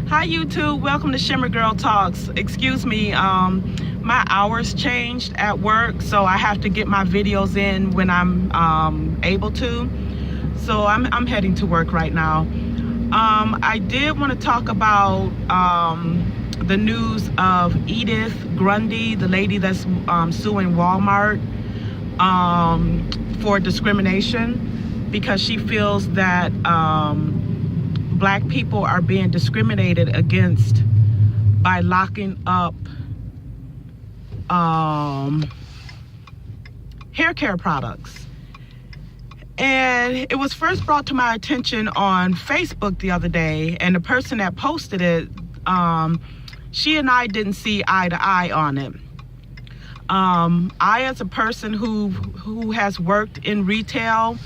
Hi YouTube, welcome to Shimmer Girl Talks. Excuse me, my hours changed at work, so I have to get my videos in when I'm able to. So I'm heading to work right now. I did want to talk about the news of Edith Grundy, the lady that's suing Walmart for discrimination because she feels that Black people are being discriminated against by locking up hair care products. And it was first brought to my attention on Facebook the other day, and the person that posted it, she and I didn't see eye to eye on it. I, as a person who has worked in retail,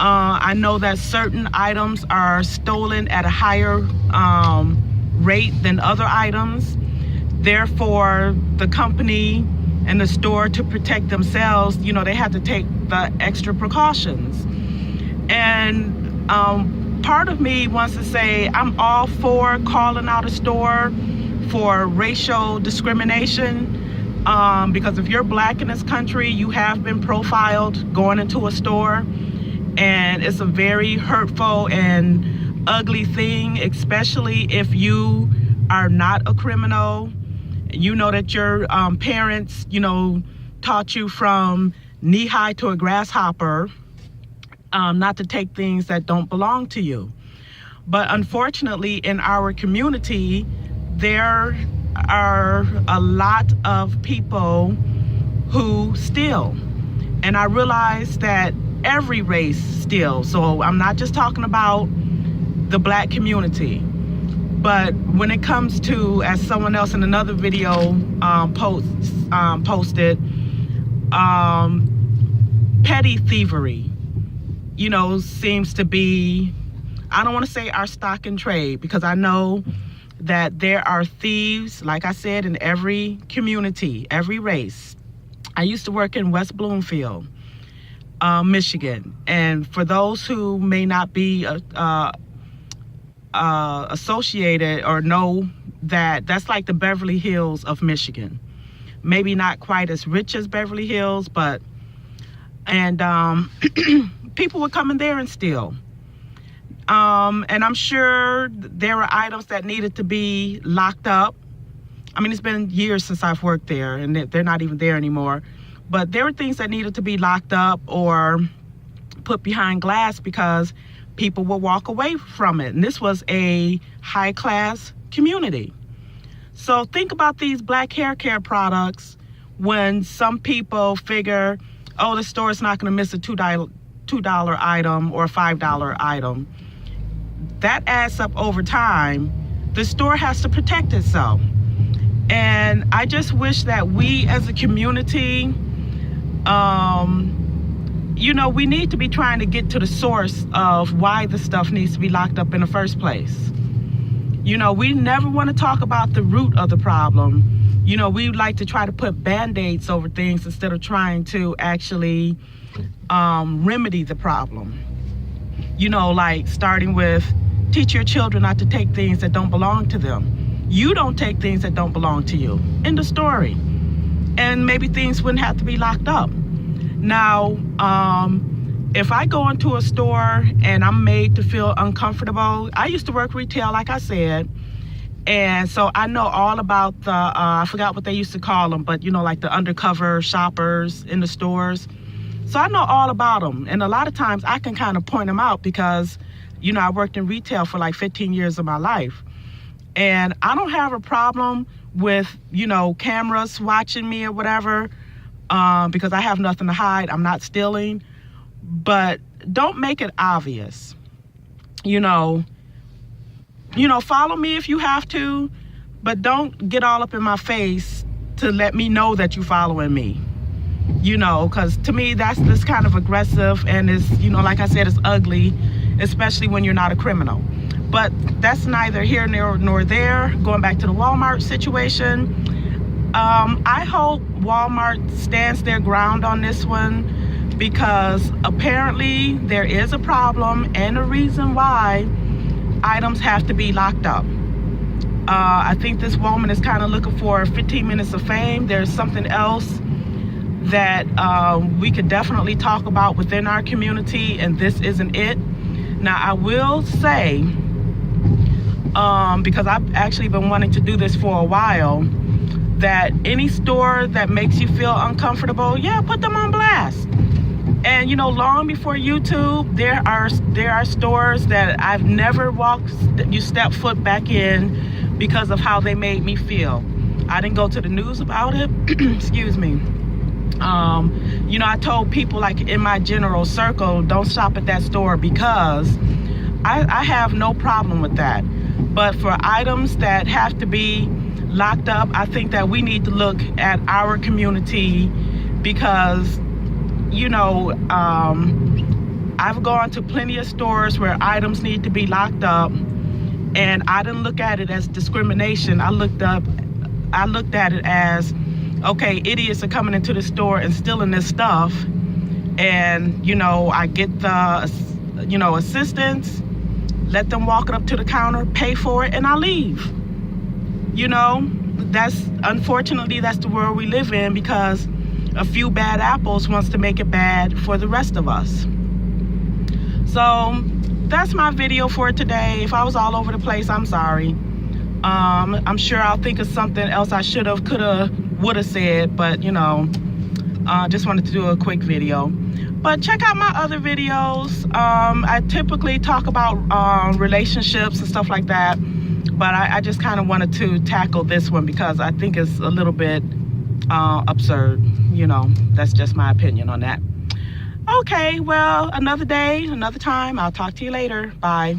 I know that certain items are stolen at a higher rate than other items. Therefore, the company and the store, to protect themselves, they have to take the extra precautions. And part of me wants to say I'm all for calling out a store for racial discrimination, because if you're Black in this country, you have been profiled going into a store. And it's a very hurtful and ugly thing, especially if you are not a criminal. You know that your parents, taught you from knee-high to a grasshopper not to take things that don't belong to you. But unfortunately, in our community, there are a lot of people who steal. And I realize that every race steals. So I'm not just talking about the Black community. But when it comes to, as someone else in another video posted, petty thievery, seems to be, I don't want to say our stock in trade, because I know that there are thieves, like I said, in every community, every race. I used to work in West Bloomfield, Michigan. And for those who may not be associated or know that, that's like the Beverly Hills of Michigan. Maybe not quite as rich as Beverly Hills, but, and people would come in there and steal. And I'm sure there were items that needed to be locked up. I mean, it's been years since I've worked there, and they're not even there anymore. But there were things that needed to be locked up or put behind glass because people would walk away from it. And this was a high-class community. So think about these Black hair care products when some people figure, oh, the store is not going to miss a $2 item or a $5 item. That adds up over time. The store has to protect itself. And I just wish that we as a community, we need to be trying to get to the source of why the stuff needs to be locked up in the first place. We never want to talk about the root of the problem. We like to try to put Band-Aids over things instead of trying to actually remedy the problem. Like starting with teach your children not to take things that don't belong to them. You don't take things that don't belong to you. End of story. And maybe things wouldn't have to be locked up. Now, if I go into a store and I'm made to feel uncomfortable, I used to work retail, like I said, and so I know all about the, I forgot what they used to call them, but like the undercover shoppers in the stores. So I know all about them, and a lot of times I can kind of point them out because, I worked in retail for like 15 years of my life. And I don't have a problem with, cameras watching me or whatever, because I have nothing to hide. I'm not stealing. But don't make it obvious. Follow me if you have to, but don't get all up in my face to let me know that you're following me. Because to me, that's kind of aggressive, and it's, like I said, it's ugly, especially when you're not a criminal. But that's neither here nor there. Going back to the Walmart situation, I hope Walmart stands their ground on this one, because apparently there is a problem and a reason why items have to be locked up. I think this woman is kind of looking for 15 minutes of fame. There's something else that we could definitely talk about within our community, and this isn't it. Now, I will say, because I've actually been wanting to do this for a while, that any store that makes you feel uncomfortable, yeah, put them on blast. And you know, long before YouTube, there are stores that I've never stepped foot back in because of how they made me feel. I didn't go to the news about it. Excuse me. You know, I told people, like, in my general circle, don't shop at that store, because I have no problem with that. But for items that have to be locked up, I think that we need to look at our community, because, you know, I've gone to plenty of stores where items need to be locked up, and I didn't look at it as discrimination. I looked at it as, okay, idiots are coming into the store and stealing this stuff, and, you know, I get the, you know, assistance, let them walk it up to the counter, pay for it, and I leave. You know, unfortunately, that's the world we live in, because a few bad apples wants to make it bad for the rest of us. So that's my video for today. If I was all over the place, I'm sorry. I'm sure I'll think of something else I should have, could have, would have said, but you know, just wanted to do a quick video. But check out my other videos. I typically talk about relationships and stuff like that, but I just kind of wanted to tackle this one because I think it's a little bit absurd. You know, that's just my opinion on that. Okay, well, another day, another time. I'll talk to you later. Bye.